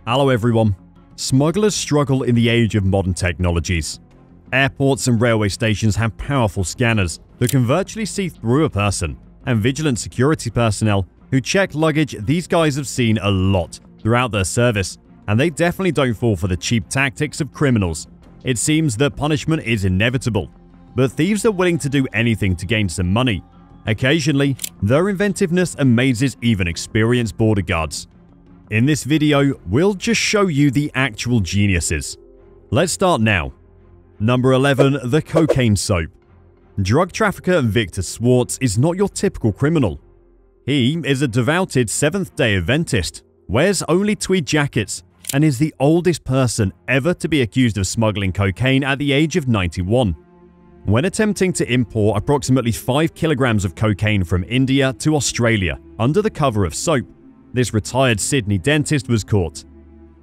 Hello everyone. Smugglers struggle in the age of modern technologies. Airports and railway stations have powerful scanners that can virtually see through a person, and vigilant security personnel who check luggage. These guys have seen a lot throughout their service, and they definitely don't fall for the cheap tactics of criminals. It seems that punishment is inevitable, but thieves are willing to do anything to gain some money. Occasionally, their inventiveness amazes even experienced border guards. In this video, we'll just show you the actual geniuses. Let's start now. Number 11. The Cocaine Soap. Drug trafficker Victor Swartz is not your typical criminal. He is a devoted Seventh-day Adventist, wears only tweed jackets, and is the oldest person ever to be accused of smuggling cocaine at the age of 91. When attempting to import approximately 5 kilograms of cocaine from India to Australia under the cover of soap, this retired Sydney dentist was caught.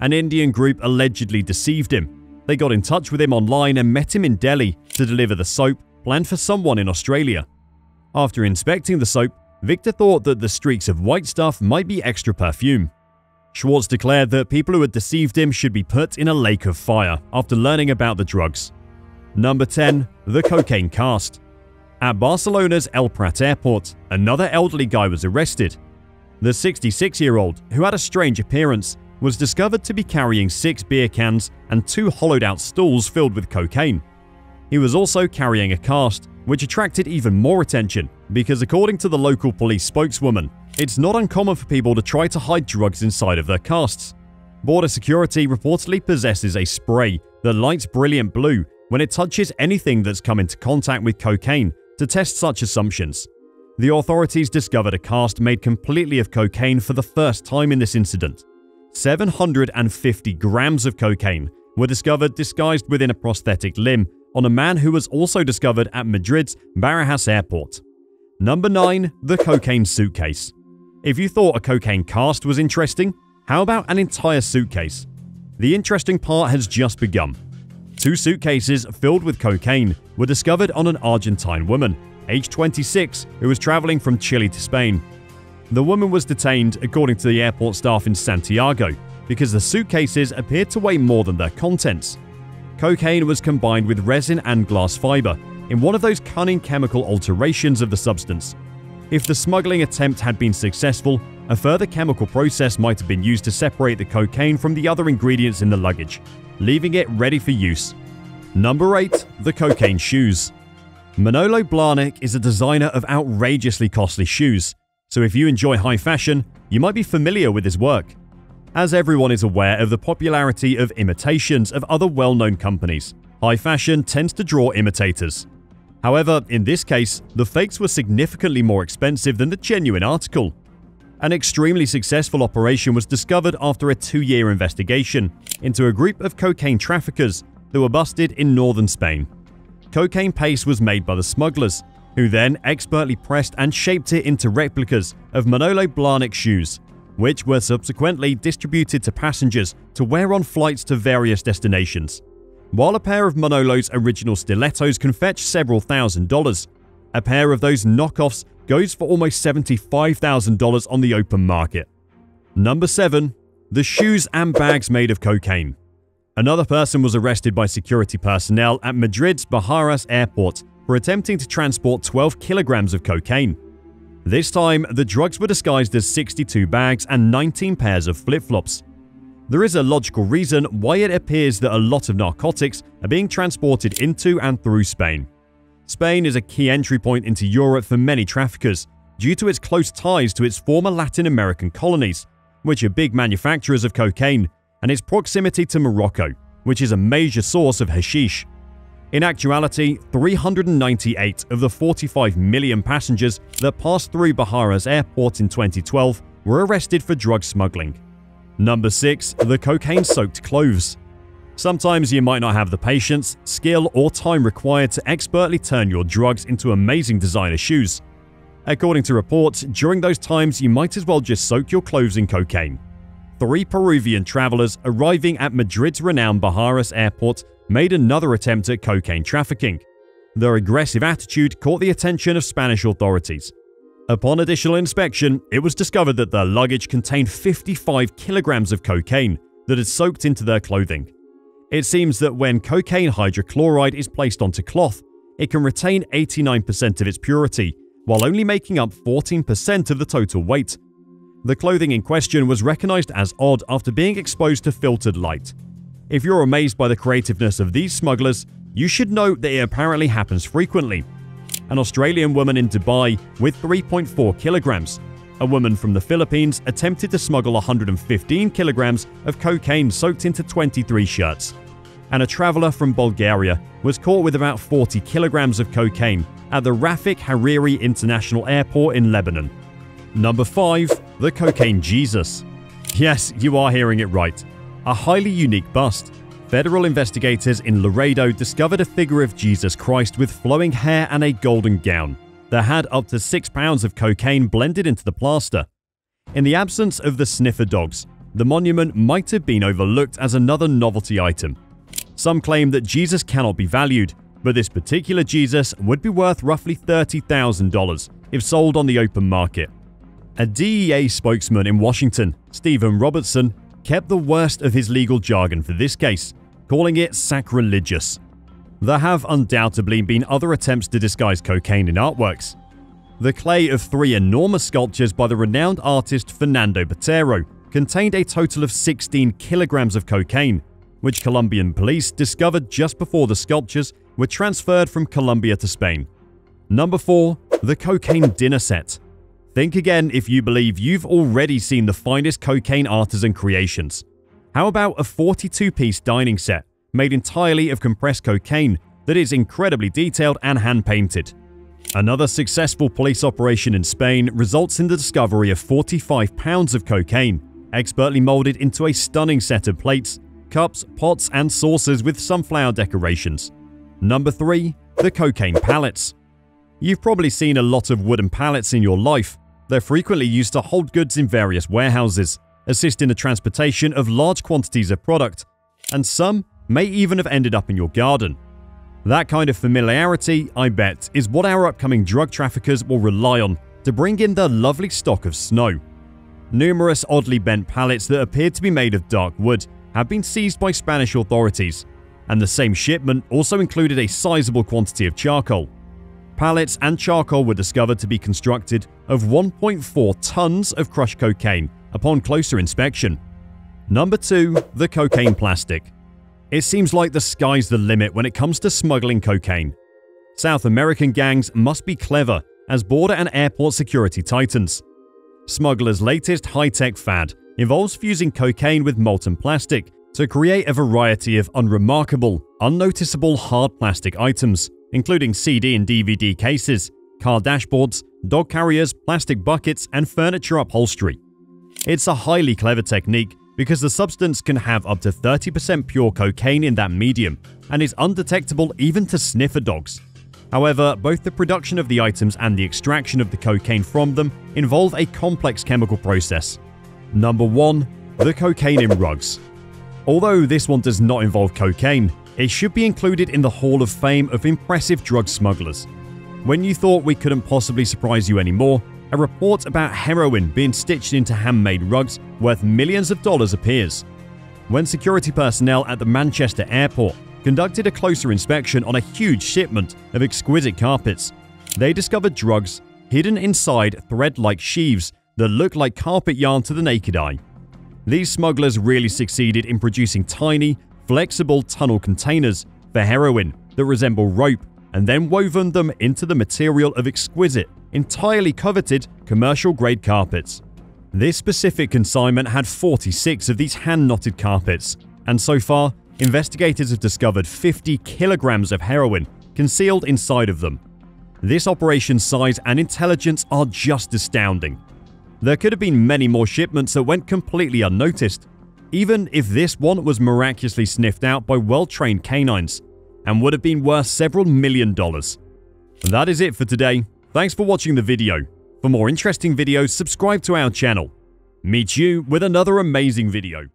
An Indian group allegedly deceived him. They got in touch with him online and met him in Delhi to deliver the soap planned for someone in Australia. After inspecting the soap, Victor thought that the streaks of white stuff might be extra perfume. Schwartz declared that people who had deceived him should be put in a lake of fire after learning about the drugs. Number 10. The Cocaine Cast. At Barcelona's El Prat airport, another elderly guy was arrested. The 66-year-old, who had a strange appearance, was discovered to be carrying 6 beer cans and 2 hollowed-out stools filled with cocaine. He was also carrying a cast, which attracted even more attention because, according to the local police spokeswoman, it's not uncommon for people to try to hide drugs inside of their casts. Border security reportedly possesses a spray that lights brilliant blue when it touches anything that's come into contact with cocaine to test such assumptions. The authorities discovered a cast made completely of cocaine for the first time in this incident. 750 grams of cocaine were discovered disguised within a prosthetic limb on a man who was also discovered at Madrid's Barajas airport. Number 9. The Cocaine Suitcase. If you thought a cocaine cast was interesting, how about an entire suitcase? The interesting part has just begun. 2 suitcases filled with cocaine were discovered on an Argentine woman, aged 26, who was traveling from Chile to Spain. The woman was detained, according to the airport staff in Santiago, because the suitcases appeared to weigh more than their contents. Cocaine was combined with resin and glass fiber in one of those cunning chemical alterations of the substance. If the smuggling attempt had been successful, a further chemical process might have been used to separate the cocaine from the other ingredients in the luggage, leaving it ready for use. Number 8. The Cocaine Shoes. Manolo Blahnik is a designer of outrageously costly shoes, so if you enjoy high fashion, you might be familiar with his work. As everyone is aware of the popularity of imitations of other well-known companies, high fashion tends to draw imitators. However, in this case, the fakes were significantly more expensive than the genuine article. An extremely successful operation was discovered after a 2-year investigation into a group of cocaine traffickers that were busted in northern Spain. Cocaine paste was made by the smugglers, who then expertly pressed and shaped it into replicas of Manolo Blahnik shoes, which were subsequently distributed to passengers to wear on flights to various destinations. While a pair of Manolo's original stilettos can fetch several $1,000s, a pair of those knockoffs goes for almost $75,000 on the open market. Number 7. The shoes and bags made of cocaine. Another person was arrested by security personnel at Madrid's Barajas airport for attempting to transport 12 kilograms of cocaine. This time, the drugs were disguised as 62 bags and 19 pairs of flip-flops. There is a logical reason why it appears that a lot of narcotics are being transported into and through Spain. Spain is a key entry point into Europe for many traffickers due to its close ties to its former Latin American colonies, which are big manufacturers of cocaine, and its proximity to Morocco, which is a major source of hashish. In actuality, 398 of the 45 million passengers that passed through Barajas airport in 2012 were arrested for drug smuggling. Number 6. The Cocaine-Soaked Cloves. Sometimes you might not have the patience, skill, or time required to expertly turn your drugs into amazing designer shoes. According to reports, during those times you might as well just soak your clothes in cocaine. 3 Peruvian travelers arriving at Madrid's renowned Barajas airport made another attempt at cocaine trafficking. Their aggressive attitude caught the attention of Spanish authorities. Upon additional inspection, it was discovered that their luggage contained 55 kilograms of cocaine, that had soaked into their clothing. It seems that when cocaine hydrochloride is placed onto cloth, it can retain 89% of its purity, while only making up 14% of the total weight. The clothing in question was recognized as odd after being exposed to filtered light. If you're amazed by the creativeness of these smugglers, you should know that it apparently happens frequently. An Australian woman in Dubai with 3.4 kilograms. A woman from the Philippines attempted to smuggle 115 kilograms of cocaine soaked into 23 shirts. And a traveler from Bulgaria was caught with about 40 kilograms of cocaine at the Rafik Hariri International Airport in Lebanon. Number 5. The Cocaine Jesus. Yes, you are hearing it right. A highly unique bust. Federal investigators in Laredo discovered a figure of Jesus Christ with flowing hair and a golden gown that had up to 6 pounds of cocaine blended into the plaster. In the absence of the sniffer dogs, the monument might have been overlooked as another novelty item. Some claim that Jesus cannot be valued, but this particular Jesus would be worth roughly $30,000 if sold on the open market. A DEA spokesman in Washington, Stephen Robertson, kept the worst of his legal jargon for this case, calling it sacrilegious. There have undoubtedly been other attempts to disguise cocaine in artworks. The clay of 3 enormous sculptures by the renowned artist Fernando Botero contained a total of 16 kilograms of cocaine, which Colombian police discovered just before the sculptures were transferred from Colombia to Spain. Number 4. The Cocaine Dinner Set. Think again if you believe you've already seen the finest cocaine artisan creations. How about a 42-piece dining set made entirely of compressed cocaine that is incredibly detailed and hand-painted? Another successful police operation in Spain results in the discovery of 45 pounds of cocaine, expertly molded into a stunning set of plates, cups, pots, and saucers with sunflower decorations. Number 3. The Cocaine Pallets. You've probably seen a lot of wooden pallets in your life. They're frequently used to hold goods in various warehouses, assist in the transportation of large quantities of product, and some may even have ended up in your garden. That kind of familiarity, I bet, is what our upcoming drug traffickers will rely on to bring in their lovely stock of snow. Numerous oddly bent pallets that appeared to be made of dark wood have been seized by Spanish authorities, and the same shipment also included a sizable quantity of charcoal. Pallets and charcoal were discovered to be constructed of 1.4 tons of crushed cocaine upon closer inspection. Number 2. The Cocaine Plastic. It seems like the sky's the limit when it comes to smuggling cocaine. South American gangs must be clever as border and airport security titans. Smugglers' latest high-tech fad involves fusing cocaine with molten plastic to create a variety of unremarkable, unnoticeable hard plastic items, including CD and DVD cases, car dashboards, dog carriers, plastic buckets, and furniture upholstery. It's a highly clever technique because the substance can have up to 30% pure cocaine in that medium and is undetectable even to sniffer dogs. However, both the production of the items and the extraction of the cocaine from them involve a complex chemical process. Number 1. The Cocaine in Rugs. Although this one does not involve cocaine, it should be included in the Hall of Fame of impressive drug smugglers. When you thought we couldn't possibly surprise you anymore, a report about heroin being stitched into handmade rugs worth millions of dollars appears. When security personnel at the Manchester airport conducted a closer inspection on a huge shipment of exquisite carpets, they discovered drugs hidden inside thread-like sheaves that look like carpet yarn to the naked eye. These smugglers really succeeded in producing tiny, flexible tunnel containers for heroin that resemble rope and then woven them into the material of exquisite, entirely coveted commercial-grade carpets. This specific consignment had 46 of these hand-knotted carpets, and so far, investigators have discovered 50 kilograms of heroin concealed inside of them. This operation's size and intelligence are just astounding. There could have been many more shipments that went completely unnoticed, even if this one was miraculously sniffed out by well-trained canines, and would have been worth several $1 million. That is it for today. Thanks for watching the video. For more interesting videos, subscribe to our channel. Meet you with another amazing video.